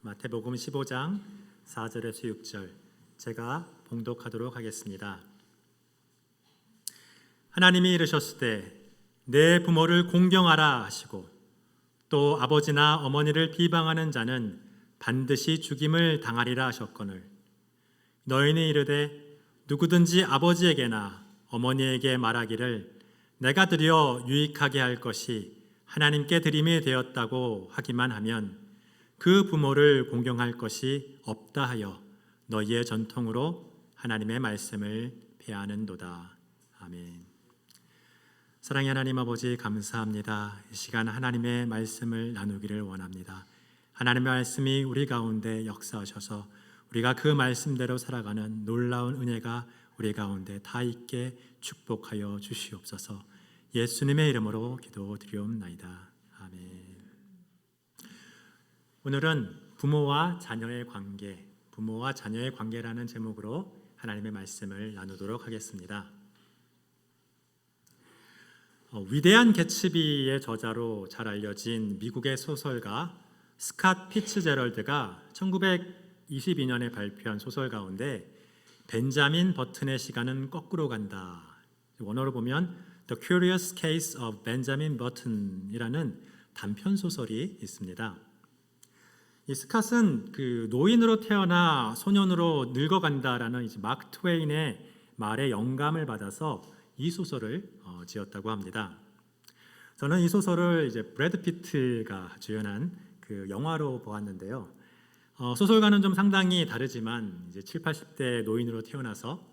마태복음 15장 4절에서 6절 제가 봉독하도록 하겠습니다. 하나님이 이르셨을 때 내 부모를 공경하라 하시고 또 아버지나 어머니를 비방하는 자는 반드시 죽임을 당하리라 하셨거늘 너희는 이르되 누구든지 아버지에게나 어머니에게 말하기를 내가 드려 유익하게 할 것이 하나님께 드림이 되었다고 하기만 하면 그 부모를 공경할 것이 없다 하여 너희의 전통으로 하나님의 말씀을 폐하는도다. 아멘. 사랑의 하나님 아버지, 감사합니다. 이 시간 하나님의 말씀을 나누기를 원합니다. 하나님의 말씀이 우리 가운데 역사하셔서 우리가 그 말씀대로 살아가는 놀라운 은혜가 우리 가운데 다 있게 축복하여 주시옵소서. 예수님의 이름으로 기도드리옵나이다. 아멘. 오늘은 부모와 자녀의 관계라는 제목으로 하나님의 말씀을 나누도록 하겠습니다. 위대한 개츠비의 저자로 잘 알려진 미국의 소설가 스캇 피츠제럴드가 1922년에 발표한 소설 가운데 벤자민 버튼의 시간은 거꾸로 간다, 원어로 보면 The Curious Case of Benjamin Button이라는 단편 소설이 있습니다. 이 스캇은 그 노인으로 태어나 소년으로 늙어간다라는 마크 트웨인의 말에 영감을 받아서 이 소설을 지었다고 합니다. 저는 이 소설을 브래드 피트가 주연한 그 영화로 보았는데요. 소설과는 좀 상당히 다르지만 7, 80대 노인으로 태어나서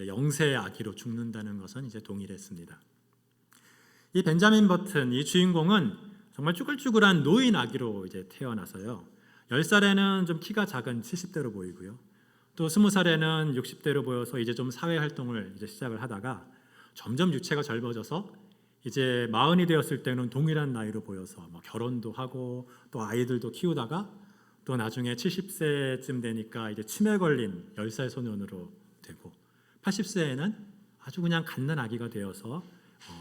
영세 아기로 죽는다는 것은 동일했습니다. 이 벤자민 버튼, 이 주인공은 정말 쭈글쭈글한 노인 아기로 태어나서요. 10살에는 좀 키가 작은 70대로 보이고요. 또 20살에는 60대로 보여서 좀 사회 활동을 시작을 하다가 점점 유체가 젊어져서 이제 40이 되었을 때는 동일한 나이로 보여서 결혼도 하고 또 아이들도 키우다가 또 나중에 70세쯤 되니까 치매 걸린 10살 소년으로 되고 80세에는 아주 그냥 갓난 아기가 되어서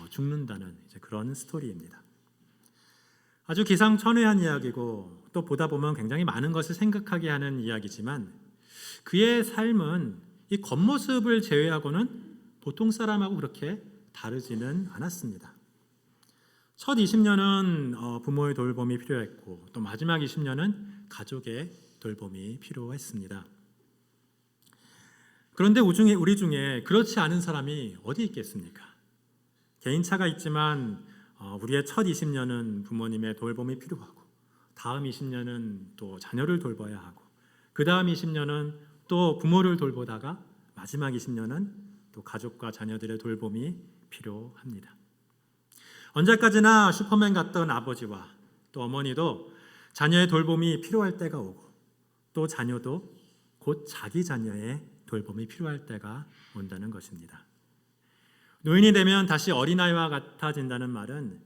죽는다는 그런 스토리입니다. 아주 기상천외한 이야기고 또 보다 보면 굉장히 많은 것을 생각하게 하는 이야기지만 그의 삶은 이 겉모습을 제외하고는 보통 사람하고 그렇게 다르지는 않았습니다. 첫 20년은 부모의 돌봄이 필요했고 또 마지막 20년은 가족의 돌봄이 필요했습니다. 그런데 우리 중에 그렇지 않은 사람이 어디 있겠습니까? 개인차가 있지만 우리의 첫 20년은 부모님의 돌봄이 필요하고 다음 20년은 또 자녀를 돌봐야 하고 그 다음 20년은 또 부모를 돌보다가 마지막 20년은 또 가족과 자녀들의 돌봄이 필요합니다. 언제까지나 슈퍼맨 같던 아버지와 또 어머니도 자녀의 돌봄이 필요할 때가 오고 또 자녀도 곧 자기 자녀의 돌봄이 필요할 때가 온다는 것입니다. 노인이 되면 다시 어린아이와 같아진다는 말은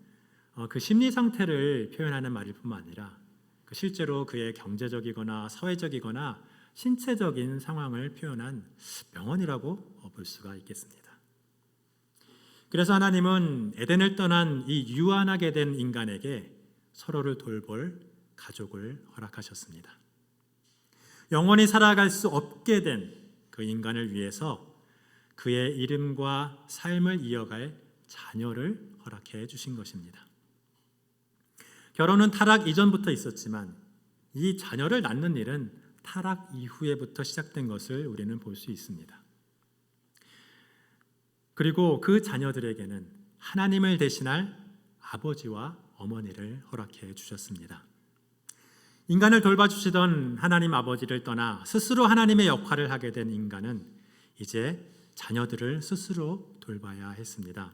그 심리 상태를 표현하는 말일 뿐만 아니라 실제로 그의 경제적이거나 사회적이거나 신체적인 상황을 표현한 명언이라고 볼 수가 있겠습니다. 그래서 하나님은 에덴을 떠난 이 유한하게 된 인간에게 서로를 돌볼 가족을 허락하셨습니다. 영원히 살아갈 수 없게 된 그 인간을 위해서 그의 이름과 삶을 이어갈 자녀를 허락해 주신 것입니다. 결혼은 타락 이전부터 있었지만 이 자녀를 낳는 일은 타락 이후에부터 시작된 것을 우리는 볼 수 있습니다. 그리고 그 자녀들에게는 하나님을 대신할 아버지와 어머니를 허락해 주셨습니다. 인간을 돌봐주시던 하나님 아버지를 떠나 스스로 하나님의 역할을 하게 된 인간은 이제 자녀들을 스스로 돌봐야 했습니다.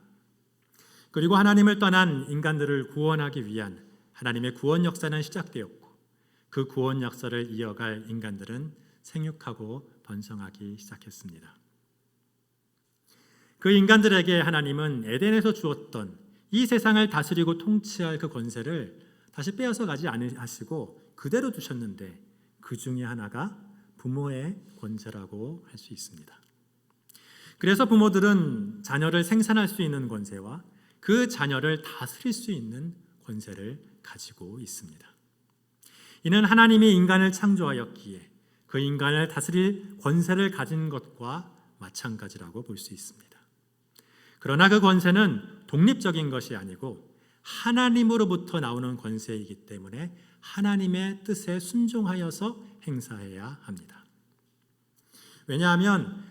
그리고 하나님을 떠난 인간들을 구원하기 위한 하나님의 구원 역사는 시작되었고 그 구원 역사를 이어갈 인간들은 생육하고 번성하기 시작했습니다. 그 인간들에게 하나님은 에덴에서 주었던 이 세상을 다스리고 통치할 그 권세를 다시 빼앗아 가지 않으시고 그대로 두셨는데 그 중에 하나가 부모의 권세라고 할 수 있습니다. 그래서 부모들은 자녀를 생산할 수 있는 권세와 그 자녀를 다스릴 수 있는 권세를 가지고 있습니다. 이는 하나님이 인간을 창조하였기에 그 인간을 다스릴 권세를 가진 것과 마찬가지라고 볼 수 있습니다. 그러나 그 권세는 독립적인 것이 아니고 하나님으로부터 나오는 권세이기 때문에 하나님의 뜻에 순종하여서 행사해야 합니다. 왜냐하면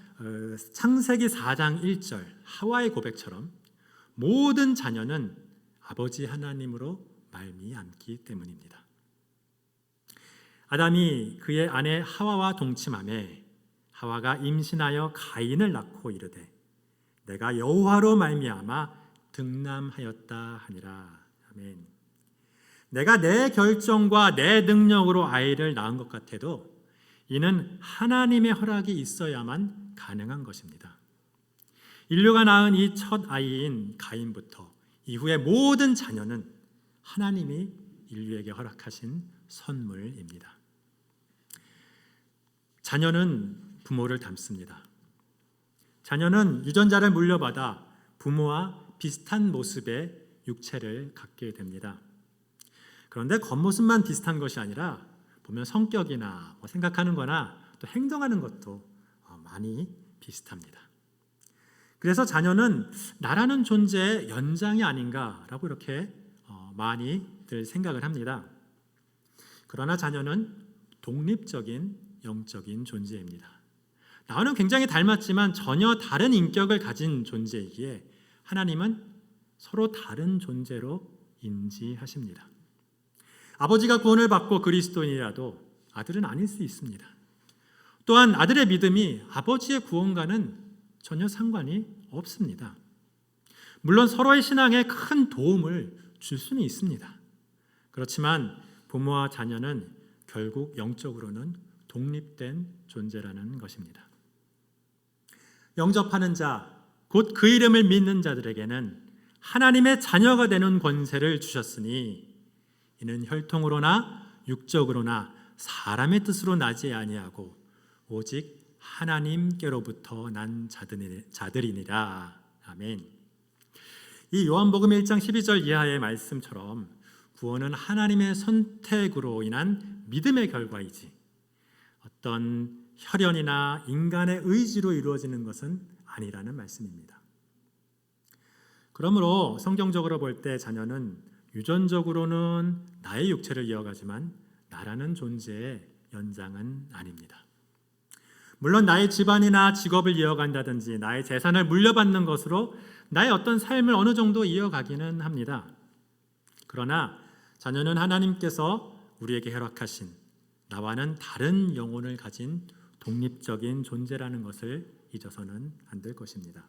창세기 4장 1절 하와의 고백처럼 모든 자녀는 아버지 하나님으로 말미암기 때문입니다. 아담이 그의 아내 하와와 동침하매 하와가 임신하여 가인을 낳고 이르되 내가 여호와로 말미암아 등남하였다 하니라. 아멘. 내가 내 결정과 내 능력으로 아이를 낳은 것 같아도 이는 하나님의 허락이 있어야만 가능한 것입니다. 인류가 낳은 이 첫 아이인 가인부터 이후의 모든 자녀는 하나님이 인류에게 허락하신 선물입니다. 자녀는 부모를 닮습니다. 자녀는 유전자를 물려받아 부모와 비슷한 모습의 육체를 갖게 됩니다. 그런데 겉모습만 비슷한 것이 아니라 보면 성격이나 생각하는 거나 또 행동하는 것도 많이 비슷합니다. 그래서 자녀는 나라는 존재의 연장이 아닌가라고 이렇게 많이들 생각을 합니다. 그러나 자녀는 독립적인 영적인 존재입니다. 나와는 굉장히 닮았지만 전혀 다른 인격을 가진 존재이기에 하나님은 서로 다른 존재로 인지하십니다. 아버지가 구원을 받고 그리스도인이라도 아들은 아닐 수 있습니다. 또한 아들의 믿음이 아버지의 구원과는 전혀 상관이 없습니다. 물론 서로의 신앙에 큰 도움을 줄 수는 있습니다. 그렇지만 부모와 자녀는 결국 영적으로는 독립된 존재라는 것입니다. 영접하는 자, 곧 그 이름을 믿는 자들에게는 하나님의 자녀가 되는 권세를 주셨으니 이는 혈통으로나 육적으로나 사람의 뜻으로 나지 아니하고 오직 하나님께로부터 난 자들이니라. 아멘. 이 요한복음 1장 12절 이하의 말씀처럼 구원은 하나님의 선택으로 인한 믿음의 결과이지 어떤 혈연이나 인간의 의지로 이루어지는 것은 아니라는 말씀입니다. 그러므로 성경적으로 볼 때 자녀는 유전적으로는 나의 육체를 이어가지만 나라는 존재의 연장은 아닙니다. 물론 나의 집안이나 직업을 이어간다든지 나의 재산을 물려받는 것으로 나의 어떤 삶을 어느 정도 이어가기는 합니다. 그러나 자녀는 하나님께서 우리에게 허락하신 나와는 다른 영혼을 가진 독립적인 존재라는 것을 잊어서는 안 될 것입니다.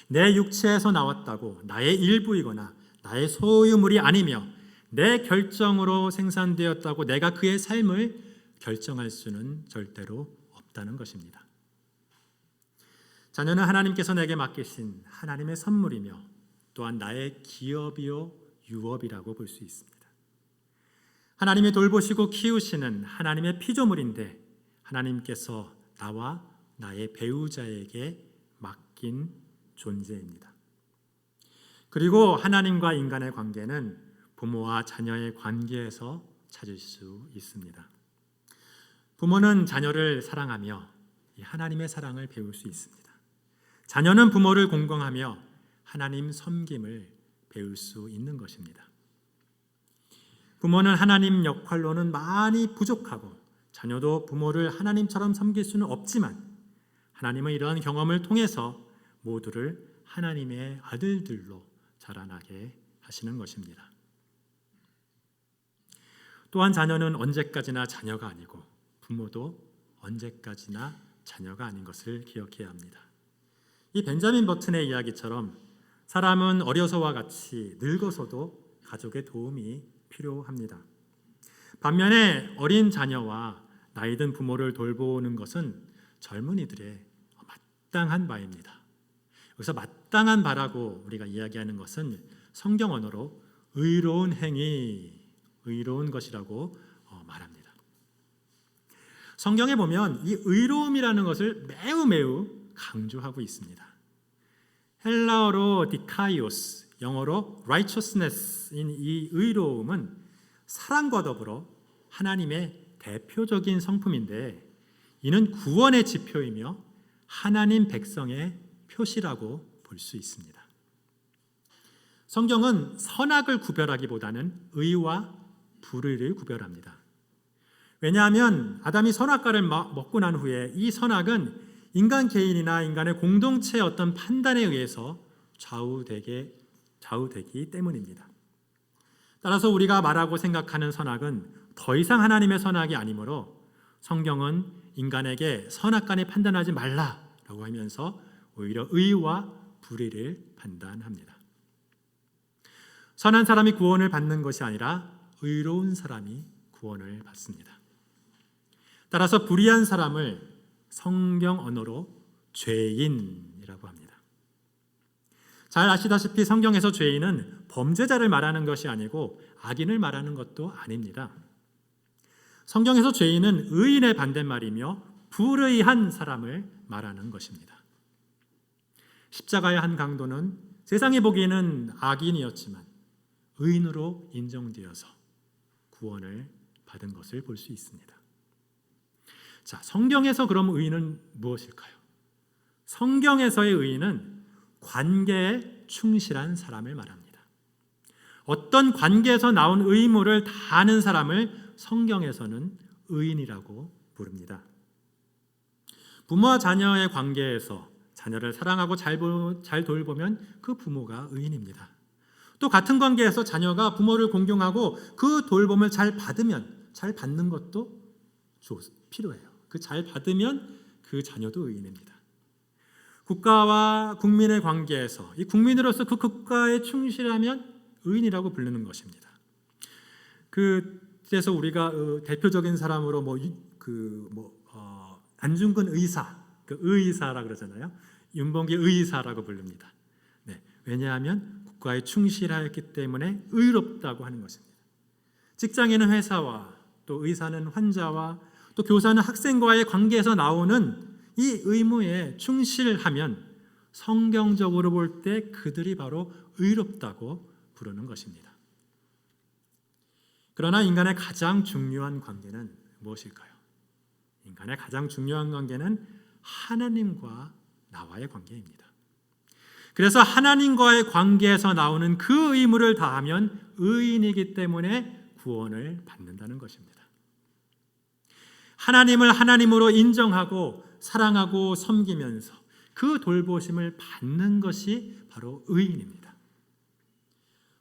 내 육체에서 나왔다고 나의 일부이거나 나의 소유물이 아니며 내 결정으로 생산되었다고 내가 그의 삶을 결정할 수는 절대로 없다는 것입니다. 자녀는 하나님께서 내게 맡기신 하나님의 선물이며 또한 나의 기업이요 유업이라고 볼 수 있습니다. 하나님이 돌보시고 키우시는 하나님의 피조물인데 하나님께서 나와 나의 배우자에게 맡긴 존재입니다. 그리고 하나님과 인간의 관계는 부모와 자녀의 관계에서 찾을 수 있습니다. 부모는 자녀를 사랑하며 하나님의 사랑을 배울 수 있습니다. 자녀는 부모를 공경하며 하나님 섬김을 배울 수 있는 것입니다. 부모는 하나님 역할로는 많이 부족하고 자녀도 부모를 하나님처럼 섬길 수는 없지만 하나님은 이러한 경험을 통해서 모두를 하나님의 아들들로 자라나게 하시는 것입니다. 또한 자녀는 언제까지나 자녀가 아니고 부모도 언제까지나 자녀가 아닌 것을 기억해야 합니다. 이 벤자민 버튼의 이야기처럼 사람은 어려서와 같이 늙어서도 가족의 도움이 필요합니다. 반면에 어린 자녀와 나이든 부모를 돌보는 것은 젊은이들의 마땅한 바입니다. 여기서 마땅한 바라고 우리가 이야기하는 것은 성경 언어로 의로운 행위, 의로운 것이라고 말합니다. 성경에 보면 이 의로움이라는 것을 매우 강조하고 있습니다. 헬라어로 디카이오스, 영어로 righteousness인 이 의로움은 사랑과 더불어 하나님의 대표적인 성품인데 이는 구원의 지표이며 하나님 백성의 표시라고 볼 수 있습니다. 성경은 선악을 구별하기보다는 의와 불의를 구별합니다. 왜냐하면 아담이 선악과를 먹고 난 후에 이 선악은 인간 개인이나 인간의 공동체의 어떤 판단에 의해서 좌우되기 때문입니다. 따라서 우리가 말하고 생각하는 선악은 더 이상 하나님의 선악이 아니므로 성경은 인간에게 선악간에 판단하지 말라라고 하면서 오히려 의와 불의를 판단합니다. 선한 사람이 구원을 받는 것이 아니라 의로운 사람이 구원을 받습니다. 따라서 불의한 사람을 성경 언어로 죄인이라고 합니다. 잘 아시다시피 성경에서 죄인은 범죄자를 말하는 것이 아니고 악인을 말하는 것도 아닙니다. 성경에서 죄인은 의인의 반대말이며 불의한 사람을 말하는 것입니다. 십자가의 한 강도는 세상이 보기에는 악인이었지만 의인으로 인정되어서 구원을 받은 것을 볼 수 있습니다. 자, 성경에서 그럼 의인은 무엇일까요? 성경에서의 의인은 관계에 충실한 사람을 말합니다. 어떤 관계에서 나온 의무를 다하는 사람을 성경에서는 의인이라고 부릅니다. 부모와 자녀의 관계에서 자녀를 사랑하고 잘 돌보면 그 부모가 의인입니다. 또 같은 관계에서 자녀가 부모를 공경하고 그 돌봄을 잘 받는 것도 필요해요. 그 잘 받으면 그 자녀도 의인입니다. 국가와 국민의 관계에서 이 국민으로서 그 국가에 충실하면 의인이라고 부르는 것입니다. 그래서 우리가 대표적인 사람으로 안중근 의사, 의사라 그러잖아요. 윤봉길 의사라고 부릅니다. 네, 왜냐하면 국가에 충실하였기 때문에 의롭다고 하는 것입니다. 직장인은 회사와 또 의사는 환자와 또 교사는 학생과의 관계에서 나오는 이 의무에 충실하면 성경적으로 볼 때 그들이 바로 의롭다고 부르는 것입니다. 그러나 인간의 가장 중요한 관계는 무엇일까요? 인간의 가장 중요한 관계는 하나님과 나와의 관계입니다. 그래서 하나님과의 관계에서 나오는 그 의무를 다하면 의인이기 때문에 구원을 받는다는 것입니다. 하나님을 하나님으로 인정하고 사랑하고 섬기면서 그 돌보심을 받는 것이 바로 의인입니다.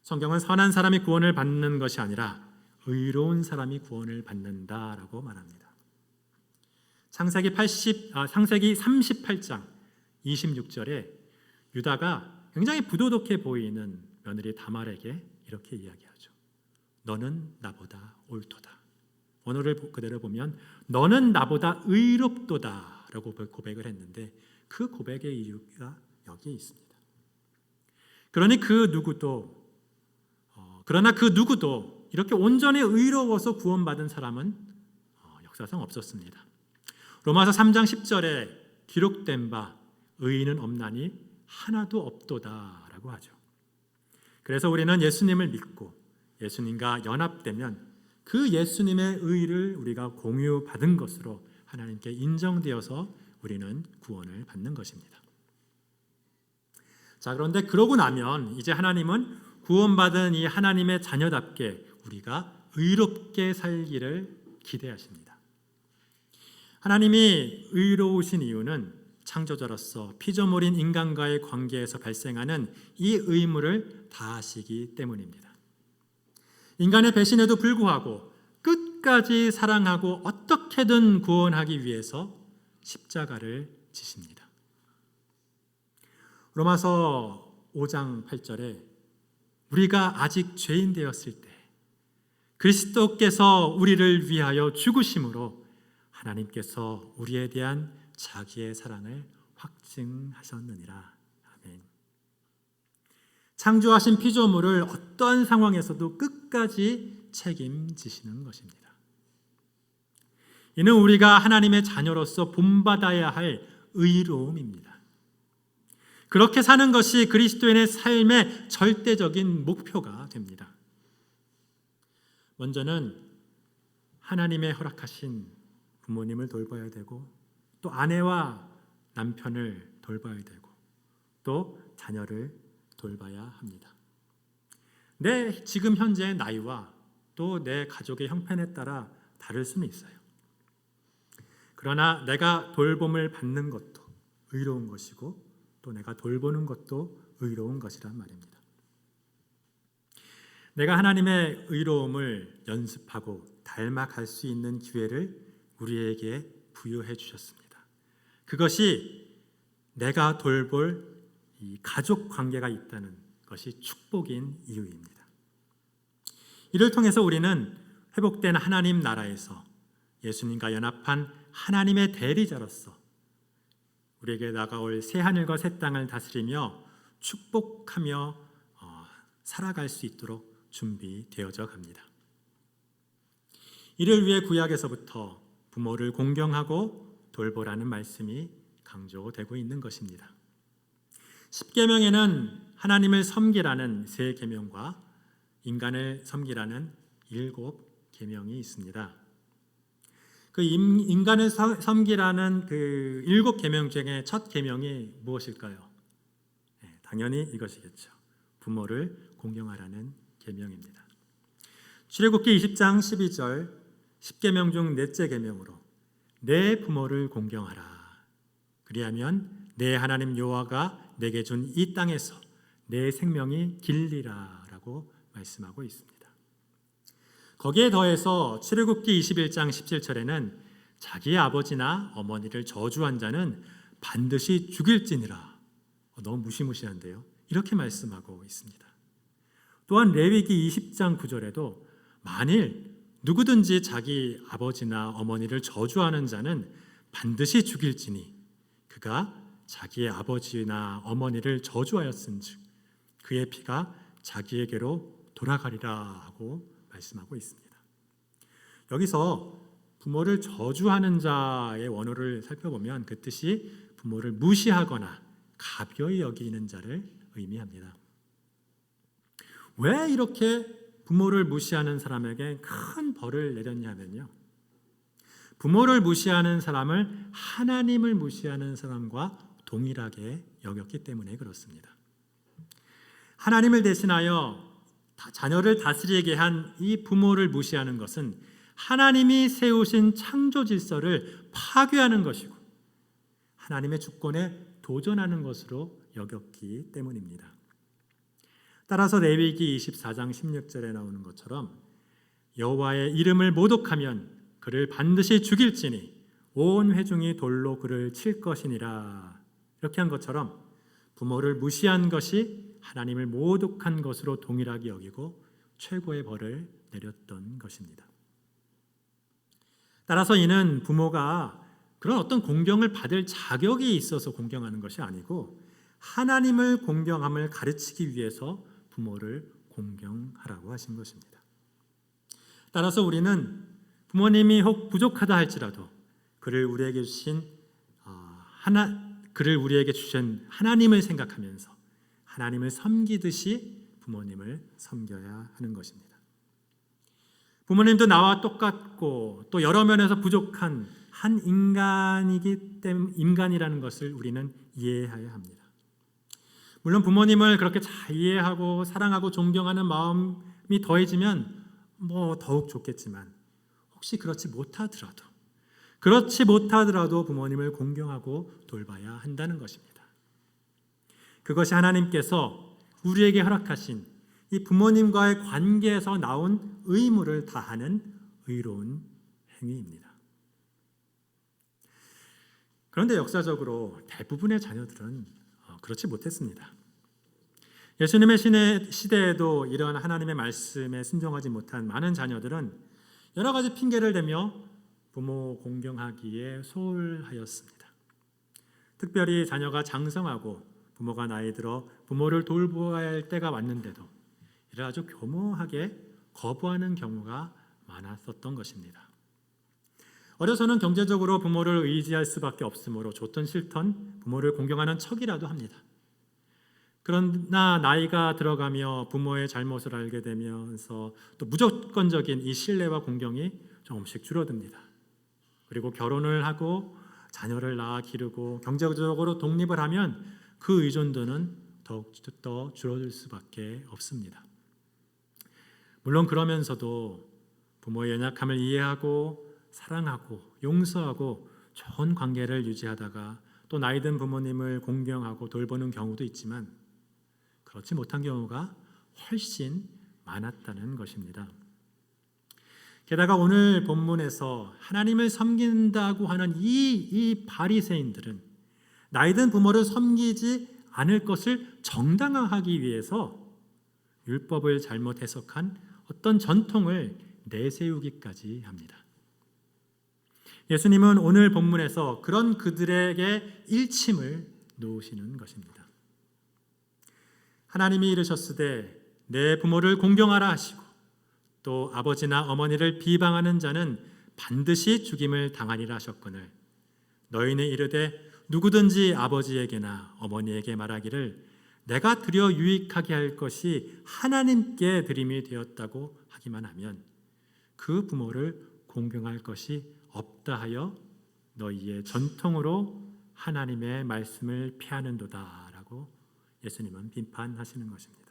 성경은 선한 사람이 구원을 받는 것이 아니라 의로운 사람이 구원을 받는다라고 말합니다. 창세기 38장 26절에 유다가 굉장히 부도덕해 보이는 며느리 다말에게 이렇게 이야기하죠. 너는 나보다 옳도다. 원어를 그대로 보면 너는 나보다 의롭도다 라고 고백을 했는데 그 고백의 이유가 여기에 있습니다. 그러나 그 누구도 이렇게 온전히 의로워서 구원받은 사람은 역사상 없었습니다. 로마서 3장 10절에 기록된 바 의인은 없나니 하나도 없도다라고 하죠. 그래서 우리는 예수님을 믿고 예수님과 연합되면 그 예수님의 의를 우리가 공유받은 것으로 하나님께 인정되어서 우리는 구원을 받는 것입니다. 자, 그런데 그러고 나면 이제 하나님은 구원받은 이 하나님의 자녀답게 우리가 의롭게 살기를 기대하십니다. 하나님이 의로우신 이유는 창조자로서 피조물인 인간과의 관계에서 발생하는 이 의무를 다하시기 때문입니다. 인간의 배신에도 불구하고 끝까지 사랑하고 어떻게든 구원하기 위해서 십자가를 지십니다. 로마서 5장 8절에 우리가 아직 죄인 되었을 때 그리스도께서 우리를 위하여 죽으심으로 하나님께서 우리에 대한 자기의 사랑을 확증하셨느니라. 아멘. 창조하신 피조물을 어떠한 상황에서도 끝까지 책임지시는 것입니다. 이는 우리가 하나님의 자녀로서 본받아야 할 의로움입니다. 그렇게 사는 것이 그리스도인의 삶의 절대적인 목표가 됩니다. 먼저는 하나님의 허락하신 부모님을 돌봐야 되고, 또 아내와 남편을 돌봐야 되고, 또 자녀를 돌봐야 합니다. 내 지금 현재의 나이와 또 내 가족의 형편에 따라 다를 수는 있어요. 그러나 내가 돌봄을 받는 것도 의로운 것이고, 또 내가 돌보는 것도 의로운 것이란 말입니다. 내가 하나님의 의로움을 연습하고 닮아갈 수 있는 기회를 우리에게 부여해 주셨습니다. 그것이 내가 돌볼 이 가족 관계가 있다는 것이 축복인 이유입니다. 이를 통해서 우리는 회복된 하나님 나라에서 예수님과 연합한 하나님의 대리자로서 우리에게 다가올 새 하늘과 새 땅을 다스리며 축복하며 살아갈 수 있도록 준비되어져 갑니다. 이를 위해 구약에서부터 부모를 공경하고 돌보라는 말씀이 강조되고 있는 것입니다. 십계명에는 하나님을 섬기라는 세 계명과 인간을 섬기라는 7계명이 있습니다. 그 인간을 섬기라는 그 7계명 중에 첫 계명이 무엇일까요? 당연히 이것이겠죠. 부모를 공경하라는 계명입니다. 출애굽기 20장 12절 10계명 중 넷째 계명으로 내 부모를 공경하라. 그리하면 내 하나님 여호와가 내게 준 이 땅에서 내 생명이 길리라라고 말씀하고 있습니다. 거기에 더해서 출애굽기 21장 17절에는 자기의 아버지나 어머니를 저주한 자는 반드시 죽일지니라. 너무 무시무시한데요. 이렇게 말씀하고 있습니다. 또한 레위기 20장 9절에도 만일 누구든지 자기 아버지나 어머니를 저주하는 자는 반드시 죽일지니 그가 자기의 아버지나 어머니를 저주하였은즉 그의 피가 자기에게로 돌아가리라 하고 말씀하고 있습니다. 여기서 부모를 저주하는 자의 원어를 살펴보면 그 뜻이 부모를 무시하거나 가벼이 여기는 자를 의미합니다. 왜 이렇게 부모를 무시하는 사람에게 큰 벌을 내렸냐면요, 부모를 무시하는 사람을 하나님을 무시하는 사람과 동일하게 여겼기 때문에 그렇습니다. 하나님을 대신하여 자녀를 다스리게 한 이 부모를 무시하는 것은 하나님이 세우신 창조 질서를 파괴하는 것이고 하나님의 주권에 도전하는 것으로 여겼기 때문입니다. 따라서 레위기 24장 16절에 나오는 것처럼 여호와의 이름을 모독하면 그를 반드시 죽일지니 온 회중이 돌로 그를 칠 것이니라. 이렇게 한 것처럼 부모를 무시한 것이 하나님을 모독한 것으로 동일하게 여기고 최고의 벌을 내렸던 것입니다. 따라서 이는 부모가 그런 어떤 공경을 받을 자격이 있어서 공경하는 것이 아니고 하나님을 공경함을 가르치기 위해서 부모를 공경하라고 하신 것입니다. 따라서 우리는 부모님이 혹 부족하다 할지라도 그를 우리에게 주신 하나님을 생각하면서 하나님을 섬기듯이 부모님을 섬겨야 하는 것입니다. 부모님도 나와 똑같고 또 여러 면에서 부족한 한 인간이라는 것을 우리는 이해해야 합니다. 물론 부모님을 그렇게 잘 이해하고 사랑하고 존경하는 마음이 더해지면 더욱 좋겠지만 혹시 그렇지 못하더라도 부모님을 공경하고 돌봐야 한다는 것입니다. 그것이 하나님께서 우리에게 허락하신 이 부모님과의 관계에서 나온 의무를 다하는 의로운 행위입니다. 그런데 역사적으로 대부분의 자녀들은 그렇지 못했습니다. 예수님의 시대에도 이러한 하나님의 말씀에 순종하지 못한 많은 자녀들은 여러 가지 핑계를 대며 부모 공경하기에 소홀하였습니다. 특별히 자녀가 장성하고 부모가 나이 들어 부모를 돌보아야 할 때가 왔는데도 이를 아주 교묘하게 거부하는 경우가 많았었던 것입니다. 어려서는 경제적으로 부모를 의지할 수밖에 없으므로 좋든 싫든 부모를 공경하는 척이라도 합니다. 그러나 나이가 들어가며 부모의 잘못을 알게 되면서 또 무조건적인 이 신뢰와 공경이 조금씩 줄어듭니다. 그리고 결혼을 하고 자녀를 낳아 기르고 경제적으로 독립을 하면 그 의존도는 더욱더 줄어들 수밖에 없습니다. 물론 그러면서도 부모의 연약함을 이해하고 사랑하고 용서하고 좋은 관계를 유지하다가 또 나이 든 부모님을 공경하고 돌보는 경우도 있지만 그렇지 못한 경우가 훨씬 많았다는 것입니다. 게다가 오늘 본문에서 하나님을 섬긴다고 하는 이 바리새인들은 나이 든 부모를 섬기지 않을 것을 정당화하기 위해서 율법을 잘못 해석한 어떤 전통을 내세우기까지 합니다. 예수님은 오늘 본문에서 그런 그들에게 일침을 놓으시는 것입니다. 하나님이 이르셨으되 내 부모를 공경하라 하시고 또 아버지나 어머니를 비방하는 자는 반드시 죽임을 당하리라 하셨거늘 너희는 이르되 누구든지 아버지에게나 어머니에게 말하기를 내가 드려 유익하게 할 것이 하나님께 드림이 되었다고 하기만 하면 그 부모를 공경할 것이 없다 하여 너희의 전통으로 하나님의 말씀을 피하는도다 라고 예수님은 비판하시는 것입니다.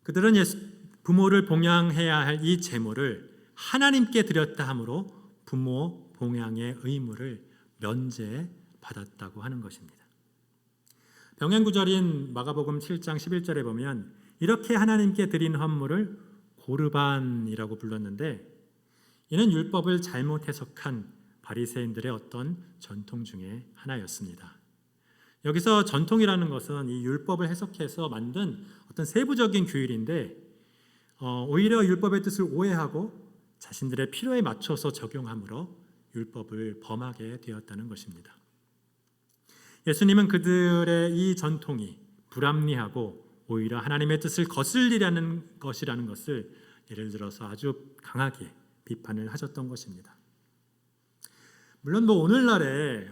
그들은 부모를 봉양해야 할 이 제물을 하나님께 드렸다 하므로 부모 봉양의 의무를 면제받았다고 하는 것입니다. 병행구절인 마가복음 7장 11절에 보면 이렇게 하나님께 드린 헌물을 고르반이라고 불렀는데 이는 율법을 잘못 해석한 바리새인들의 어떤 전통 중에 하나였습니다. 여기서 전통이라는 것은 이 율법을 해석해서 만든 어떤 세부적인 규율인데 오히려 율법의 뜻을 오해하고 자신들의 필요에 맞춰서 적용함으로 율법을 범하게 되었다는 것입니다. 예수님은 그들의 이 전통이 불합리하고 오히려 하나님의 뜻을 거슬리라는 것이라는 것을 예를 들어서 아주 강하게 비판을 하셨던 것입니다. 물론 오늘날에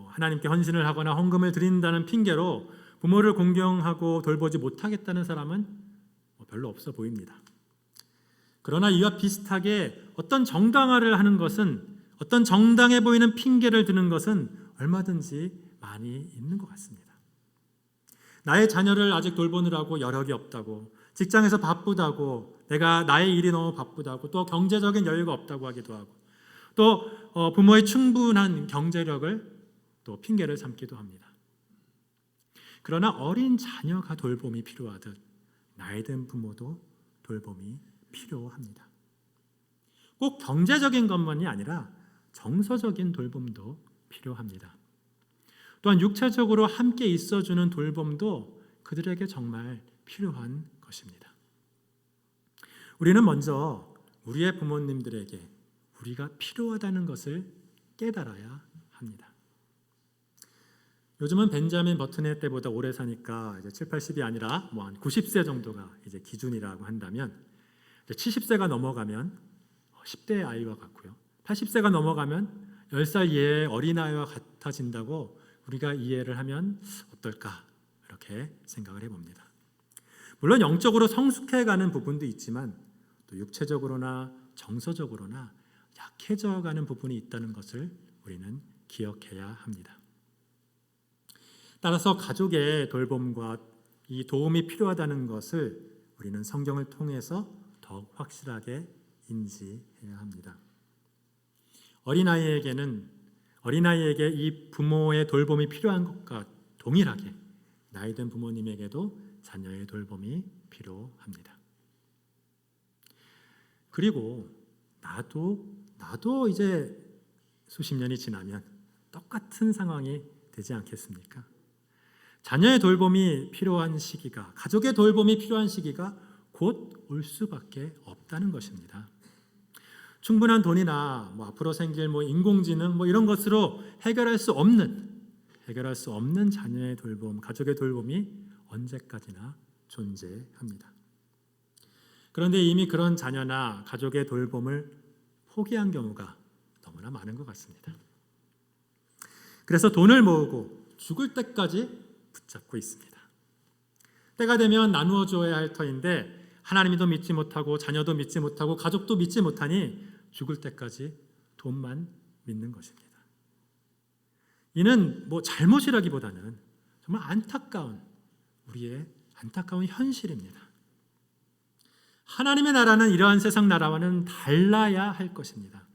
하나님께 헌신을 하거나 헌금을 드린다는 핑계로 부모를 공경하고 돌보지 못하겠다는 사람은 별로 없어 보입니다. 그러나 이와 비슷하게 어떤 정당화를 하는 것은 어떤 정당해 보이는 핑계를 드는 것은 얼마든지 많이 있는 것 같습니다. 나의 자녀를 아직 돌보느라고 여력이 없다고, 직장에서 바쁘다고, 내가 나의 일이 너무 바쁘다고, 또 경제적인 여유가 없다고 하기도 하고, 또 부모의 충분한 경제력을 또 핑계를 삼기도 합니다. 그러나 어린 자녀가 돌봄이 필요하듯 나이 든 부모도 돌봄이 필요합니다. 꼭 경제적인 것만이 아니라 정서적인 돌봄도 필요합니다. 또한 육체적으로 함께 있어주는 돌봄도 그들에게 정말 필요한 것입니다. 우리는 먼저 우리의 부모님들에게 우리가 필요하다는 것을 깨달아야 합니다. 요즘은 벤자민 버튼의 때보다 오래 사니까 이제 7, 80이 아니라 한 90세 정도가 이제 기준이라고 한다면 70세가 넘어가면 10대 아이와 같고요. 80세가 넘어가면 10살 이하의 어린아이와 같아진다고 우리가 이해를 하면 어떨까 이렇게 생각을 해봅니다. 물론 영적으로 성숙해가는 부분도 있지만 또 육체적으로나 정서적으로나 약해져가는 부분이 있다는 것을 우리는 기억해야 합니다. 따라서 가족의 돌봄과 이 도움이 필요하다는 것을 우리는 성경을 통해서 더욱 확실하게 인지해야 합니다. 어린아이에게 이 부모의 돌봄이 필요한 것과 동일하게 나이 든 부모님에게도 자녀의 돌봄이 필요합니다. 그리고 나도 이제 수십 년이 지나면 똑같은 상황이 되지 않겠습니까? 자녀의 돌봄이 필요한 시기가, 가족의 돌봄이 필요한 시기가 곧 올 수밖에 없다는 것입니다. 충분한 돈이나 앞으로 생길 인공지능 이런 것으로 해결할 수 없는 자녀의 돌봄, 가족의 돌봄이 언제까지나 존재합니다. 그런데 이미 그런 자녀나 가족의 돌봄을 포기한 경우가 너무나 많은 것 같습니다. 그래서 돈을 모으고 죽을 때까지 붙잡고 있습니다. 때가 되면 나누어 줘야 할 터인데 하나님도 믿지 못하고 자녀도 믿지 못하고 가족도 믿지 못하니 죽을 때까지 돈만 믿는 것입니다. 이는 잘못이라기보다는 정말 우리의 안타까운 현실입니다. 하나님의 나라는 이러한 세상 나라와는 달라야 할 것입니다.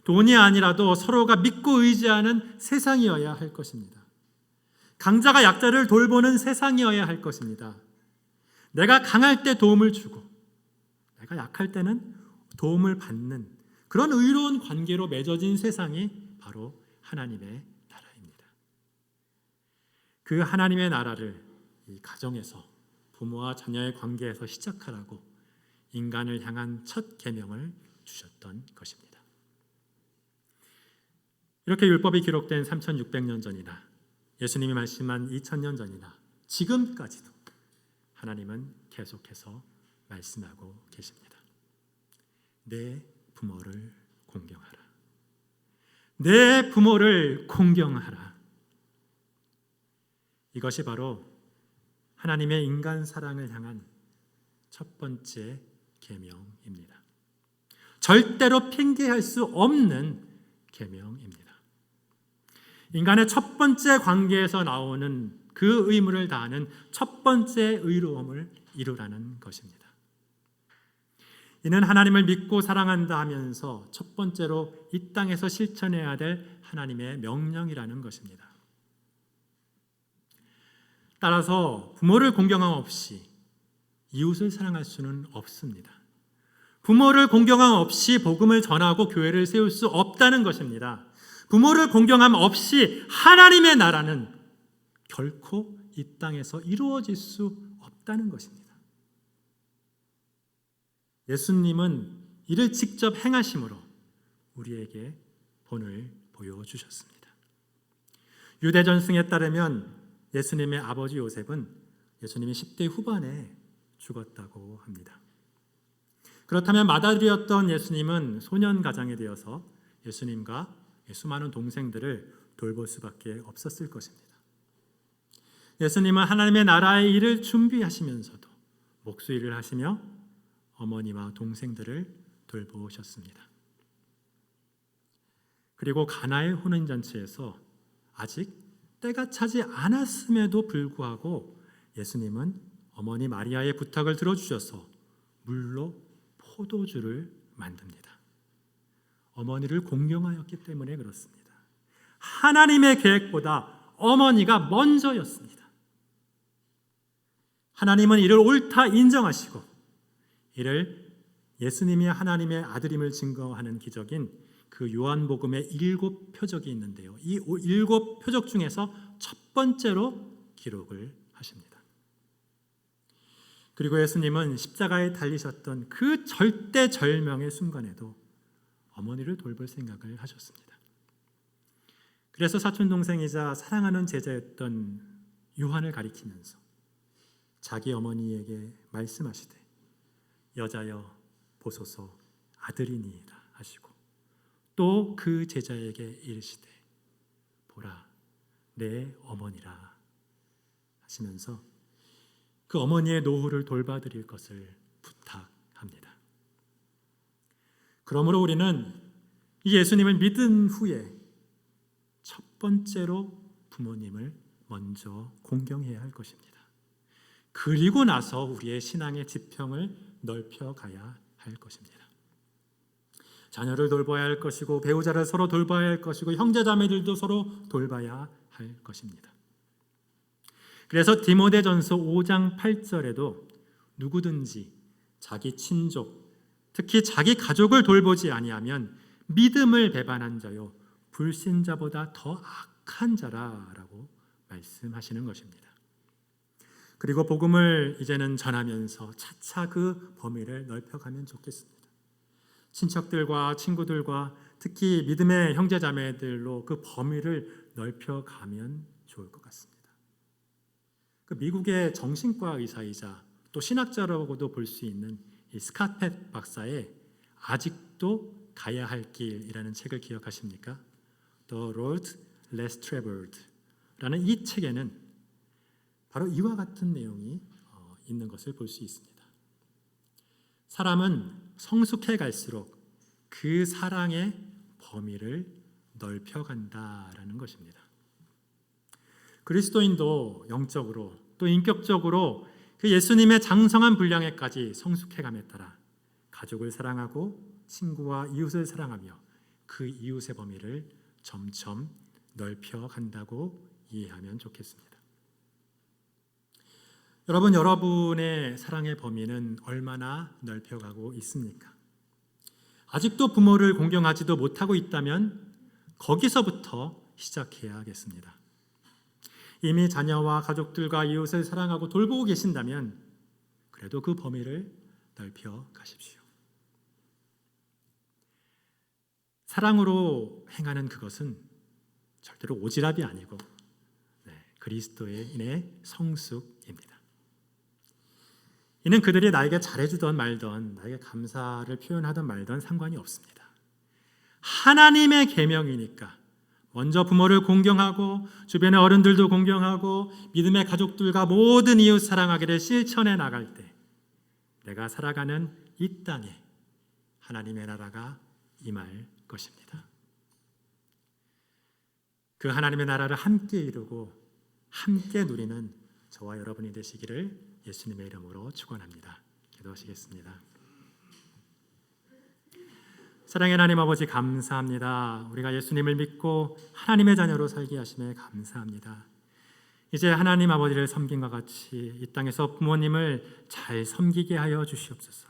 돈이 아니라도 서로가 믿고 의지하는 세상이어야 할 것입니다. 강자가 약자를 돌보는 세상이어야 할 것입니다. 내가 강할 때 도움을 주고 내가 약할 때는 도움을 받는 그런 의로운 관계로 맺어진 세상이 바로 하나님의 나라입니다. 그 하나님의 나라를 이 가정에서 부모와 자녀의 관계에서 시작하라고 인간을 향한 첫 계명을 주셨던 것입니다. 이렇게 율법이 기록된 3600년 전이나 예수님이 말씀한 2000년 전이나 지금까지도 하나님은 계속해서 말씀하고 계십니다. 내 부모를 공경하라. 내 부모를 공경하라. 이것이 바로 하나님의 인간 사랑을 향한 첫 번째 계명입니다. 절대로 핑계할 수 없는 계명입니다. 인간의 첫 번째 관계에서 나오는 그 의무를 다하는 첫 번째 의로움을 이루라는 것입니다. 이는 하나님을 믿고 사랑한다 하면서 첫 번째로 이 땅에서 실천해야 될 하나님의 명령이라는 것입니다. 따라서 부모를 공경함 없이 이웃을 사랑할 수는 없습니다. 부모를 공경함 없이 복음을 전하고 교회를 세울 수 없다는 것입니다. 부모를 공경함 없이 하나님의 나라는 결코 이 땅에서 이루어질 수 없다는 것입니다. 예수님은 이를 직접 행하심으로 우리에게 본을 보여주셨습니다. 유대 전승에 따르면 예수님의 아버지 요셉은 예수님이 10대 후반에 죽었다고 합니다. 그렇다면 맏아들이었던 예수님은 소년 가장이 되어서 예수님과 수많은 동생들을 돌볼 수밖에 없었을 것입니다. 예수님은 하나님의 나라의 일을 준비하시면서도 목수일을 하시며 어머니와 동생들을 돌보셨습니다. 그리고 가나의 혼인잔치에서 아직 때가 차지 않았음에도 불구하고 예수님은 어머니 마리아의 부탁을 들어주셔서 물로 포도주를 만듭니다. 어머니를 공경하였기 때문에 그렇습니다. 하나님의 계획보다 어머니가 먼저였습니다. 하나님은 이를 옳다 인정하시고 이를 예수님이 하나님의 아들임을 증거하는 기적인 그 요한복음의 7표적이 있는데요. 이 7표적 중에서 첫 번째로 기록을 하십니다. 그리고 예수님은 십자가에 달리셨던 그 절대절명의 순간에도 어머니를 돌볼 생각을 하셨습니다. 그래서 사촌동생이자 사랑하는 제자였던 요한을 가리키면서 자기 어머니에게 말씀하시되 여자여 보소서 아들이니이다 하시고 또 그 제자에게 이르시되 보라 내 어머니라 하시면서 그 어머니의 노후를 돌봐드릴 것을 부탁합니다. 그러므로 우리는 이 예수님을 믿은 후에 첫 번째로 부모님을 먼저 공경해야 할 것입니다. 그리고 나서 우리의 신앙의 지평을 넓혀가야 할 것입니다. 자녀를 돌봐야 할 것이고 배우자를 서로 돌봐야 할 것이고 형제자매들도 서로 돌봐야 할 것입니다. 그래서 디모데전서 5장 8절에도 누구든지 자기 친족, 특히 자기 가족을 돌보지 아니하면 믿음을 배반한 자요 불신자보다 더 악한 자라라고 말씀하시는 것입니다. 그리고 복음을 이제는 전하면서 차차 그 범위를 넓혀가면 좋겠습니다. 친척들과 친구들과 특히 믿음의 형제자매들로 그 범위를 넓혀가면 좋을 것 같습니다. 그 미국의 정신과 의사이자 또 신학자라고도 볼 수 있는 이 스캇펫 박사의 아직도 가야 할 길이라는 책을 기억하십니까? The Road Less Traveled라는 이 책에는 바로 이와 같은 내용이 있는 것을 볼 수 있습니다. 사람은 성숙해 갈수록 그 사랑의 범위를 넓혀간다라는 것입니다. 그리스도인도 영적으로 또 인격적으로 그 예수님의 장성한 분량에까지 성숙해감에 따라 가족을 사랑하고 친구와 이웃을 사랑하며 그 이웃의 범위를 점점 넓혀간다고 이해하면 좋겠습니다. 여러분, 여러분의 사랑의 범위는 얼마나 넓혀가고 있습니까? 아직도 부모를 공경하지도 못하고 있다면 거기서부터 시작해야겠습니다. 이미 자녀와 가족들과 이웃을 사랑하고 돌보고 계신다면 그래도 그 범위를 넓혀 가십시오. 사랑으로 행하는 그것은 절대로 오지랖이 아니고 그리스도인의 성숙입니다. 이는 그들이 나에게 잘해주던 말던 나에게 감사를 표현하던 말던 상관이 없습니다. 하나님의 계명이니까 먼저 부모를 공경하고 주변의 어른들도 공경하고 믿음의 가족들과 모든 이웃 사랑하기를 실천해 나갈 때 내가 살아가는 이 땅에 하나님의 나라가 임할 것입니다. 그 하나님의 나라를 함께 이루고 함께 누리는 저와 여러분이 되시기를 예수님의 이름으로 축원합니다. 기도하시겠습니다. 사랑의 하나님 아버지, 감사합니다. 우리가 예수님을 믿고 하나님의 자녀로 살게 하심에 감사합니다. 이제 하나님 아버지를 섬김과 같이 이 땅에서 부모님을 잘 섬기게 하여 주시옵소서.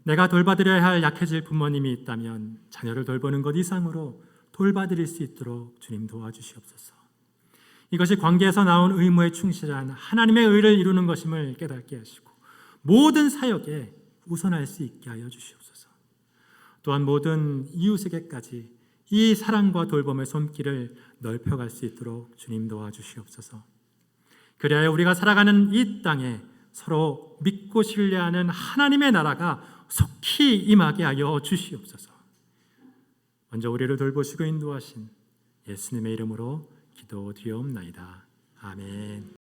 내가 돌봐드려야 할 약해질 부모님이 있다면 자녀를 돌보는 것 이상으로 돌봐드릴 수 있도록 주님 도와주시옵소서. 이것이 관계에서 나온 의무에 충실한 하나님의 의를 이루는 것임을 깨닫게 하시고 모든 사역에 우선할 수 있게 하여 주시옵소서. 또한 모든 이웃에게까지 이 사랑과 돌봄의 손길을 넓혀갈 수 있도록 주님 도와주시옵소서. 그래야 우리가 살아가는 이 땅에 서로 믿고 신뢰하는 하나님의 나라가 속히 임하게 하여 주시옵소서. 먼저 우리를 돌보시고 인도하신 예수님의 이름으로 기도드리옵나이다. 아멘.